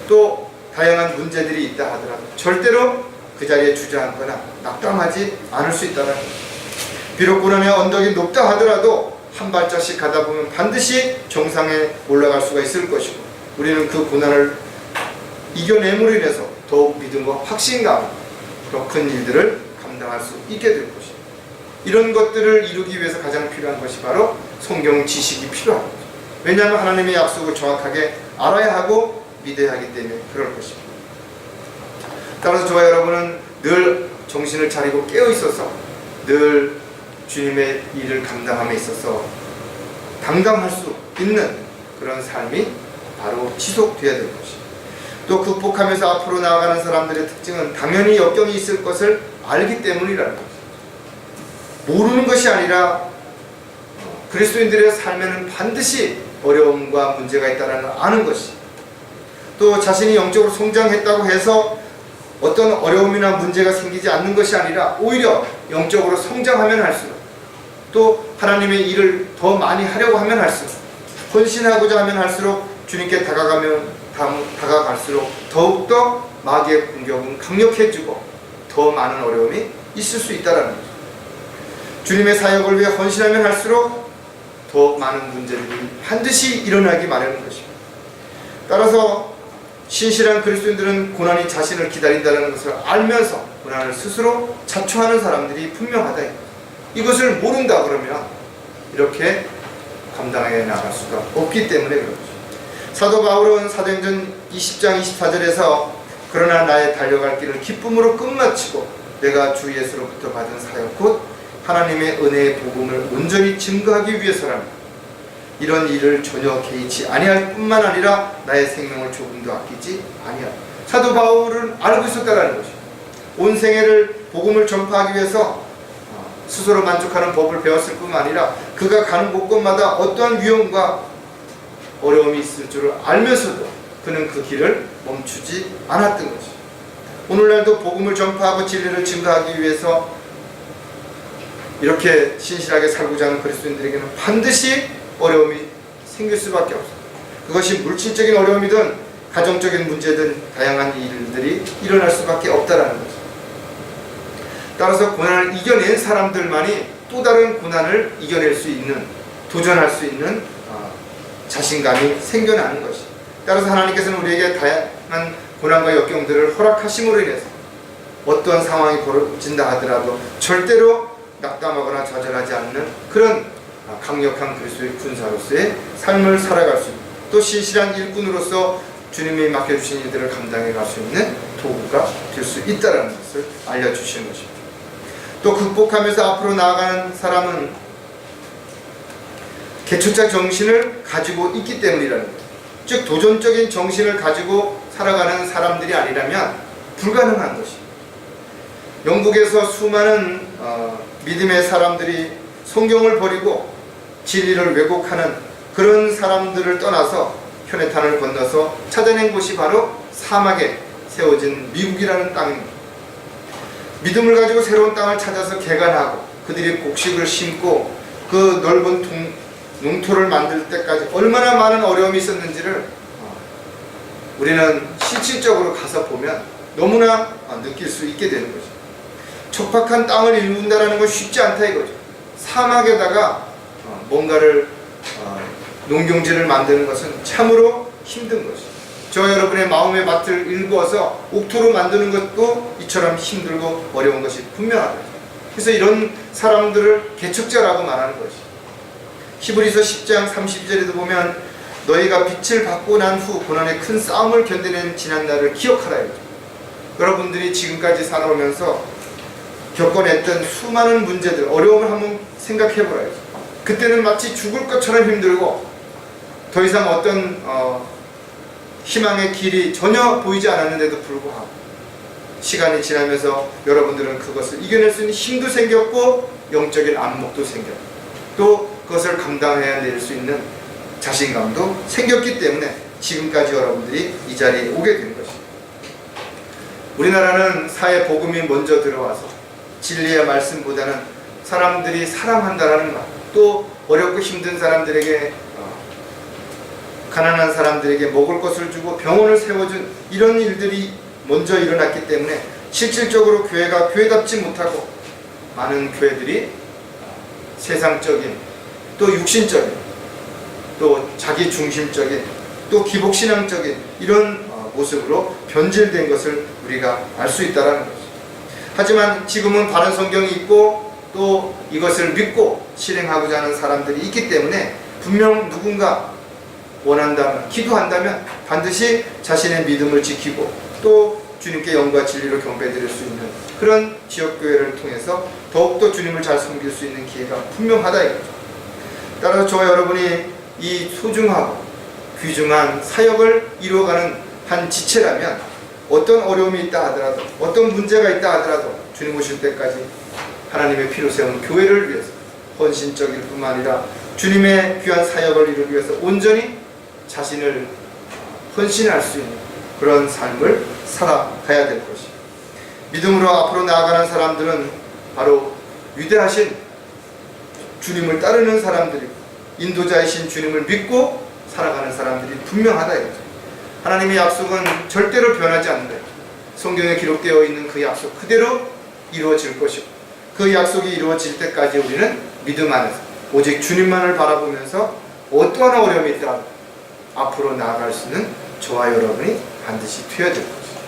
또 다양한 문제들이 있다 하더라도 절대로 그 자리에 주저앉거나 낙담하지 않을 수 있다는 것입니다. 비록 고난의 언덕이 높다 하더라도 한 발짝씩 가다 보면 반드시 정상에 올라갈 수가 있을 것이고, 우리는 그 고난을 이겨냄으로 인해서 더욱 믿음과 확신감, 더 큰 일들을 감당할 수 있게 될 것입니다. 이런 것들을 이루기 위해서 가장 필요한 것이 바로 성경 지식이 필요한 거죠. 왜냐하면 하나님의 약속을 정확하게 알아야 하고 믿어야 하기 때문에 그럴 것입니다. 따라서 저와 여러분은 늘 정신을 차리고 깨어 있어서 늘 주님의 일을 감당함에 있어서 당당할 수 있는 그런 삶이 바로 지속되어야 될 것입니다. 또 극복하면서 앞으로 나아가는 사람들의 특징은 당연히 역경이 있을 것을 알기 때문이라는 것입니다. 모르는 것이 아니라 그리스도인들의 삶에는 반드시 어려움과 문제가 있다는 아는 것이, 또 자신이 영적으로 성장했다고 해서 어떤 어려움이나 문제가 생기지 않는 것이 아니라 오히려 영적으로 성장하면 할수록, 또 하나님의 일을 더 많이 하려고 하면 할수록, 헌신하고자 하면 할수록 주님께 다가갈수록 더욱더 마귀의 공격은 강력해지고 더 많은 어려움이 있을 수 있다는 거죠. 주님의 사역을 위해 헌신하면 할수록 더 많은 문제들이 반드시 일어나기 마련인 것입니다. 따라서 신실한 그리스도인들은 고난이 자신을 기다린다는 것을 알면서 고난을 스스로 자초하는 사람들이 분명하다. 이것을 모른다 그러면 이렇게 감당해 나갈 수가 없기 때문에 그렇죠. 사도 바울은 사도행전 20장 24절에서 그러나 나의 달려갈 길을 기쁨으로 끝마치고 내가 주 예수로부터 받은 사역 곧 하나님의 은혜의 복음을 온전히 증거하기 위해서라면 이런 일을 전혀 개의치 아니할 뿐만 아니라 나의 생명을 조금도 아끼지 아니하라. 사도 바울은 알고 있었다라는 것입니다. 온 생애를 복음을 전파하기 위해서 스스로 만족하는 법을 배웠을 뿐만 아니라 그가 가는 곳곳마다 어떠한 위험과 어려움이 있을 줄을 알면서도 그는 그 길을 멈추지 않았던 것입니다. 오늘날도 복음을 전파하고 진리를 증거하기 위해서 이렇게 신실하게 살고자 하는 그리스도인들에게는 반드시 어려움이 생길 수밖에 없습니다. 그것이 물질적인 어려움이든 가정적인 문제든 다양한 일들이 일어날 수밖에 없다라는 거죠. 따라서 고난을 이겨낸 사람들만이 또 다른 고난을 이겨낼 수 있는, 도전할 수 있는 자신감이 생겨나는 것입니다. 따라서 하나님께서는 우리에게 다양한 고난과 역경들을 허락하심으로 인해서 어떠한 상황이 벌어진다 하더라도 절대로 낙담하거나 좌절하지 않는 그런 강력한 그리스도의 군사로서의 삶을 살아갈 수 있고, 또 신실한 일꾼으로서 주님이 맡겨주신 일들을 감당해 갈 수 있는 도구가 될 수 있다는 것을 알려주시는 것입니다. 또 극복하면서 앞으로 나아가는 사람은 개척자 정신을 가지고 있기 때문이라는 거예요. 즉 도전적인 정신을 가지고 살아가는 사람들이 아니라면 불가능한 것입니다. 영국에서 수많은 믿음의 사람들이 성경을 버리고 진리를 왜곡하는 그런 사람들을 떠나서 현해탄을 건너서 찾아낸 곳이 바로 사막에 세워진 미국이라는 땅입니다. 믿음을 가지고 새로운 땅을 찾아서 개간하고 그들이 곡식을 심고 그 넓은 농토를 만들 때까지 얼마나 많은 어려움이 있었는지를 우리는 실질적으로 가서 보면 너무나 느낄 수 있게 되는 거죠. 척박한 땅을 일군다라는 건 쉽지 않다 이거죠. 사막에다가 뭔가를 농경지를 만드는 것은 참으로 힘든 것이죠. 저 여러분의 마음의 밭을 일구어서 옥토로 만드는 것도 이처럼 힘들고 어려운 것이 분명하다. 그래서 이런 사람들을 개척자라고 말하는 것이죠. 히브리서 10장 32절에도 보면 너희가 빛을 받고 난 후 고난의 큰 싸움을 견뎌낸 지난 날을 기억하라 이거죠. 여러분들이 지금까지 살아오면서 겪어냈던 수많은 문제들, 어려움을 한번 생각해보라요. 그때는 마치 죽을 것처럼 힘들고 더 이상 어떤 희망의 길이 전혀 보이지 않았는데도 불구하고 시간이 지나면서 여러분들은 그것을 이겨낼 수 있는 힘도 생겼고 영적인 안목도 생겼고 또 그것을 감당해야 낼 수 있는 자신감도 생겼기 때문에 지금까지 여러분들이 이 자리에 오게 된 것입니다. 우리나라는 사회 복음이 먼저 들어와서 진리의 말씀보다는 사람들이 사랑한다라는 말, 또 어렵고 힘든 사람들에게 가난한 사람들에게 먹을 것을 주고 병원을 세워준 이런 일들이 먼저 일어났기 때문에 실질적으로 교회가 교회답지 못하고 많은 교회들이 세상적인 또 육신적인 또 자기 중심적인 또 기복신앙적인 이런 모습으로 변질된 것을 우리가 알 수 있다는 것이죠. 하지만 지금은 바른 성경이 있고 또 이것을 믿고 실행하고자 하는 사람들이 있기 때문에 분명 누군가 원한다면, 기도한다면 반드시 자신의 믿음을 지키고 또 주님께 영과 진리로 경배드릴 수 있는 그런 지역교회를 통해서 더욱더 주님을 잘 섬길 수 있는 기회가 분명하다 이거죠. 따라서 저와 여러분이 이 소중하고 귀중한 사역을 이루어가는 한 지체라면 어떤 어려움이 있다 하더라도 어떤 문제가 있다 하더라도 주님 오실 때까지 하나님의 피로 세운 교회를 위해서 헌신적일 뿐만 아니라 주님의 귀한 사역을 이루기 위해서 온전히 자신을 헌신할 수 있는 그런 삶을 살아가야 될 것이죠. 믿음으로 앞으로 나아가는 사람들은 바로 위대하신 주님을 따르는 사람들이고 인도자이신 주님을 믿고 살아가는 사람들이 분명하다 이거죠. 하나님의 약속은 절대로 변하지 않는다. 성경에 기록되어 있는 그 약속 그대로 이루어질 것이고 그 약속이 이루어질 때까지 우리는 믿음 안에서 오직 주님만을 바라보면서 어떠한 어려움이 있더라도 앞으로 나아갈 수 있는 저와 여러분이 반드시 되어야 될 것이죠.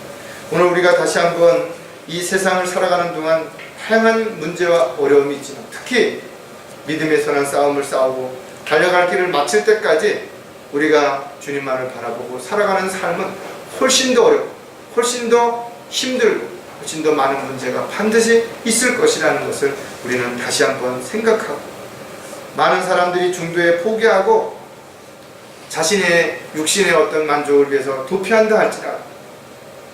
오늘 우리가 다시 한번 이 세상을 살아가는 동안 다양한 문제와 어려움이 있지만 특히 믿음의 선한 싸움을 싸우고 달려갈 길을 마칠 때까지 우리가 주님만을 바라보고 살아가는 삶은 훨씬 더 어렵고 훨씬 더 힘들고 훨씬 더 많은 문제가 반드시 있을 것이라는 것을 우리는 다시 한번 생각하고 많은 사람들이 중도에 포기하고 자신의 육신의 어떤 만족을 위해서 도피한다 할지라도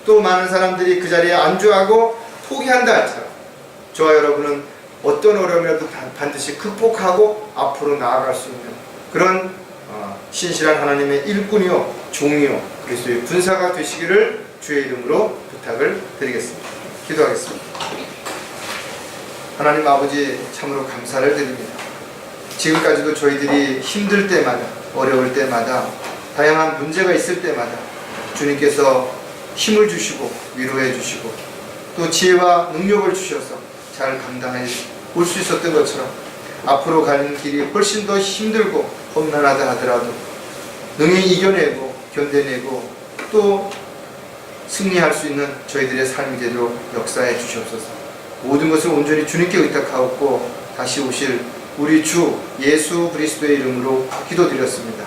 또 많은 사람들이 그 자리에 안주하고 포기한다 할지라도 저와 여러분은 어떤 어려움이라도 반드시 극복하고 앞으로 나아갈 수 있는 그런 신실한 하나님의 일꾼이요 종이요 그리스도의 군사가 되시기를 주의 이름으로 부탁을 드리겠습니다. 기도하겠습니다. 하나님 아버지 참으로 감사를 드립니다. 지금까지도 저희들이 힘들 때마다 어려울 때마다 다양한 문제가 있을 때마다 주님께서 힘을 주시고 위로해 주시고 또 지혜와 능력을 주셔서 잘 감당해 올 수 있었던 것처럼 앞으로 가는 길이 훨씬 더 힘들고 험난하다 하더라도 능히 이겨내고 견뎌내고 또 승리할 수 있는 저희들의 삶이 되도록 역사해 주시옵소서. 모든 것을 온전히 주님께 의탁하옵고 다시 오실 우리 주 예수 그리스도의 이름으로 기도드렸습니다.